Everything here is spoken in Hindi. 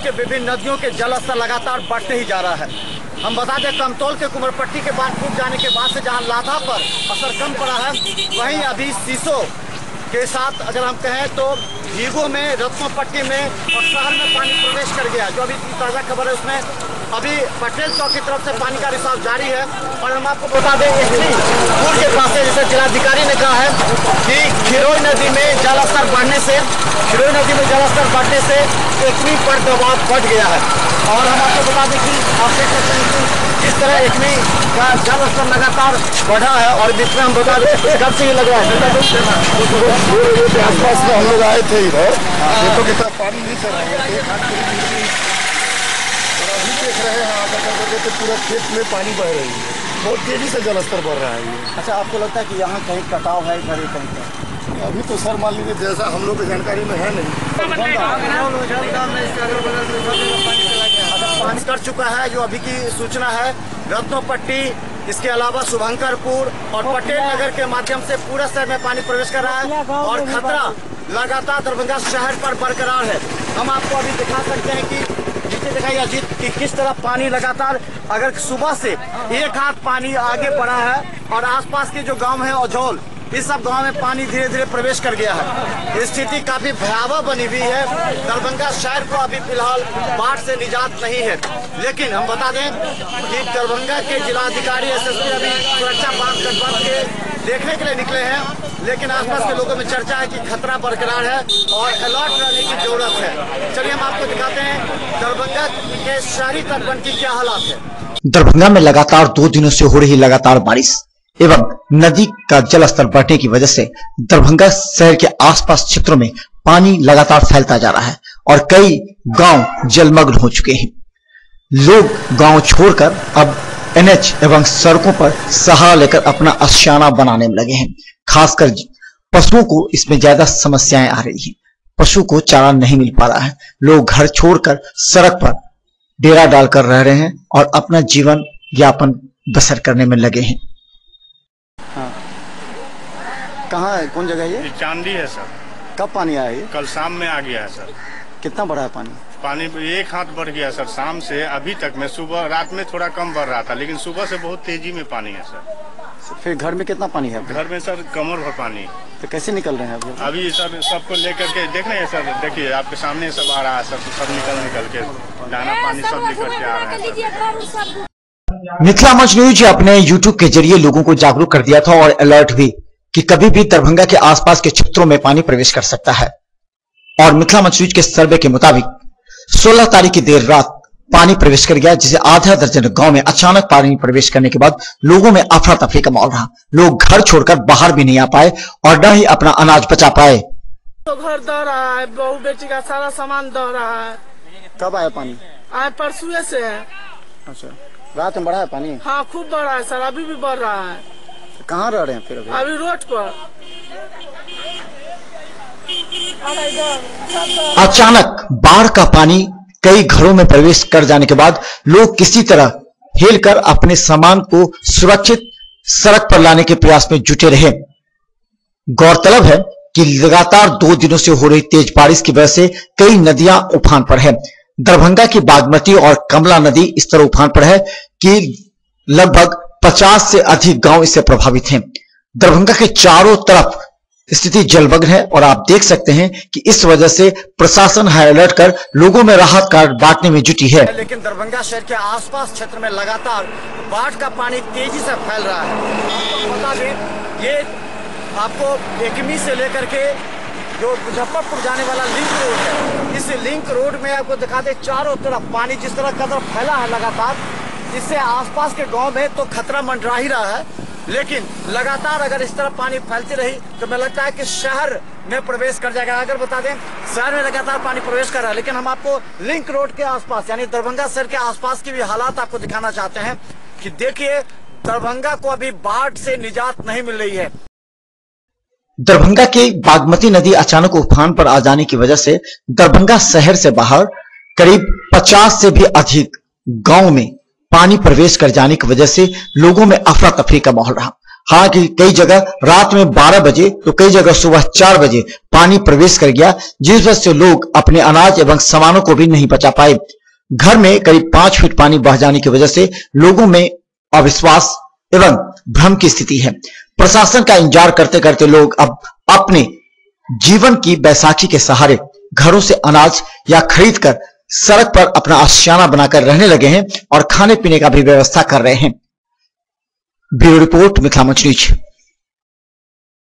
के विभिन्न नदियों के जलस्तर लगातार बढ़ते ही जा रहा है। हम बता दें कमतौल के कुमरपट्टी के बांध टूट जाने के बाद से जहां लाधा पर असर कम पड़ा है, वहीं अभी सीसो के साथ अगर हम कहें तो हीगो में, रत्नोपट्टी में और शहर में पानी प्रवेश कर गया। जो अभी ताज़ा खबर है उसमें अभी पटेल चौक की तरफ से पानी का रिसाव जारी है। और हम आपको बता दें पुल के पास जैसे जिलाधिकारी ने कहा है कि खिरोई नदी में जलस्तर बढ़ने से एकमी पर दबाव बढ़ गया है। और हम आपको बता दें कि आप देख सकते हैं कि किस तरह एकमी का जलस्तर लगातार बढ़ा है। और बीच में हम बता दें कब से ये लग रहा है आसपास में हम लोग आए थे इधर, खेतों के साथ पानी नहीं चल रहा है, अभी देख रहे हैं आकर तो पूरा खेत में पानी बह रही है, बहुत तेजी से जलस्तर बढ़ रहा है। अच्छा, आपको लगता है कि यहाँ कहीं कटाव है इधर कहीं? अभी तो सर मान लीजिए जैसा हम लोग की जानकारी में है नहीं। पानी कर चुका है। जो अभी की सूचना है रत्नोपट्टी, इसके अलावा शुभंकरपुर और पटेल नगर के माध्यम से पूरे शहर में पानी प्रवेश कर रहा है और खतरा लगातार दरभंगा शहर पर बरकरार है। हम आपको अभी दिखा सकते हैं कि नीचे दिखाइए अजीत कि किस तरह पानी लगातार, अगर सुबह से एक हाथ पानी आगे बढ़ा है और आसपास के जो गांव है औझौल, इस सब गांव में पानी धीरे धीरे प्रवेश कर गया है। स्थिति काफी भयावह बनी हुई है। दरभंगा शहर को अभी फिलहाल बाढ़ से निजात नहीं है। लेकिन हम बता दें कि दरभंगा के जिलाधिकारी एसएसपी अभी सुरक्षा बांध गठबंधन के देखने के लिए निकले हैं। लेकिन आसपास के लोगों में चर्चा है कि खतरा बरकरार है और अलर्ट रहने की जरूरत है। चलिए हम आपको दिखाते हैं दरभंगा के शहरी तटबंध की क्या हालात है। दरभंगा में लगातार 2 दिनों से हो रही लगातार बारिश एवं नदी का जलस्तर बढ़ने की वजह से दरभंगा शहर के आसपास क्षेत्रों में पानी लगातार फैलता जा रहा है और कई गांव जलमग्न हो चुके हैं। लोग गांव छोड़कर अब एनएच एवं सड़कों पर सहारा लेकर अपना आशियाना बनाने में लगे हैं। खासकर पशुओं को इसमें ज्यादा समस्याएं आ रही हैं। पशु को चारा नहीं मिल पा रहा है। लोग घर छोड़कर सड़क पर डेरा डालकर रह रहे हैं और अपना जीवन यापन बसर करने में लगे हैं। कहाँ है, कौन जगह ये? चांदी है सर। कब पानी आया ये? कल शाम में आ गया है सर। कितना बढ़ा है पानी? पानी 1 हाथ बढ़ गया सर शाम से अभी तक में। सुबह रात में थोड़ा कम बढ़ रहा था, लेकिन सुबह से बहुत तेजी में पानी है सर। फिर घर में कितना पानी है? घर में सर कमर भर पानी। तो कैसे निकल रहे हैं अभी सर सबको लेकर के देख रहे हैं सर। देखिए आपके सामने सब आ रहा है सर, सब निकल के दाना पानी सब लेकर के आ रहा है। मिथिला मंच न्यूज अपने यूट्यूब के जरिए लोगों को जागरूक कर दिया था और अलर्ट भी कि कभी भी दरभंगा के आसपास के क्षेत्रों में पानी प्रवेश कर सकता है। और मिथिला मंच न्यूज के सर्वे के मुताबिक 16 तारीख की देर रात पानी प्रवेश कर गया, जिसे आधा दर्जन गांव में अचानक पानी प्रवेश करने के बाद लोगों में अफरा तफरी का माहौल रहा। लोग घर छोड़कर बाहर भी नहीं आ पाए और न ही अपना अनाज बचा पाए। तो घर दह रहा है, बहू बेटी का सारा सामान दह रहा है। कब आया पानी? आज परसों से है। अच्छा, रात में बढ़ा है पानी? हाँ खूब बढ़ा है सर, अभी भी बढ़ रहा है। कहाँ रह रहे हैं फिर अभी रोड पर? अचानक बाढ़ का पानी कई घरों में प्रवेश कर जाने के बाद लोग किसी तरह हिलकर अपने सामान को सुरक्षित सड़क पर लाने के प्रयास में जुटे रहे। गौरतलब है कि लगातार 2 दिनों से हो रही तेज बारिश की वजह से कई नदियां उफान पर है। दरभंगा की बागमती और कमला नदी इस तरह उफान पर है कि लगभग 50 से अधिक गांव इससे प्रभावित हैं। दरभंगा के चारों तरफ स्थिति जलमग्न है और आप देख सकते हैं कि इस वजह से प्रशासन हाई अलर्ट कर लोगों में राहत कार्ड बांटने में जुटी है। लेकिन दरभंगा शहर के आसपास क्षेत्र में लगातार बाढ़ का पानी तेजी से फैल रहा है। आपको बता दें ये आपको एकमी से लेकर के जो मुजफ्फरपुर जाने वाला लिंक रोड है, इस लिंक रोड में आपको दिखा दे चारों तरफ पानी जिस तरह कदर फैला है लगातार, इससे आसपास के गांव में तो खतरा मंडरा ही रहा है। लेकिन लगातार अगर इस तरह पानी फैलती रही तो मुझे लगता है कि शहर में प्रवेश कर जाएगा। अगर बता दें शहर में लगातार पानी प्रवेश कर रहा है, लेकिन हम आपको लिंक रोड के आसपास यानी दरभंगा शहर के आसपास की भी हालात आपको दिखाना चाहते हैं कि देखिए दरभंगा को अभी बाढ़ से निजात नहीं मिल रही है। दरभंगा के बागमती नदी अचानक उफान पर आ जाने की वजह से दरभंगा शहर से बाहर करीब 50 से भी अधिक गांव में पानी प्रवेश कर जाने की वजह से लोगों में अफरा तफरी का माहौल रहा। हालांकि कई जगह रात में 12 बजे तो कई जगह सुबह 4 बजे पानी प्रवेश कर गया, जिस वजह से लोग अपने अनाज एवं सामानों को भी नहीं बचा पाए। घर में करीब 5 फीट पानी बह जाने की वजह से लोगों में अविश्वास एवं भ्रम की स्थिति है। प्रशासन का इंतजार करते करते लोग अब अपने जीवन की बैसाखी के सहारे घरों से अनाज या खरीद कर सड़क पर अपना आशियाना बनाकर रहने लगे हैं और खाने पीने का भी व्यवस्था कर रहे हैं। ब्यूरो रिपोर्ट, मिथिला मंच न्यूज।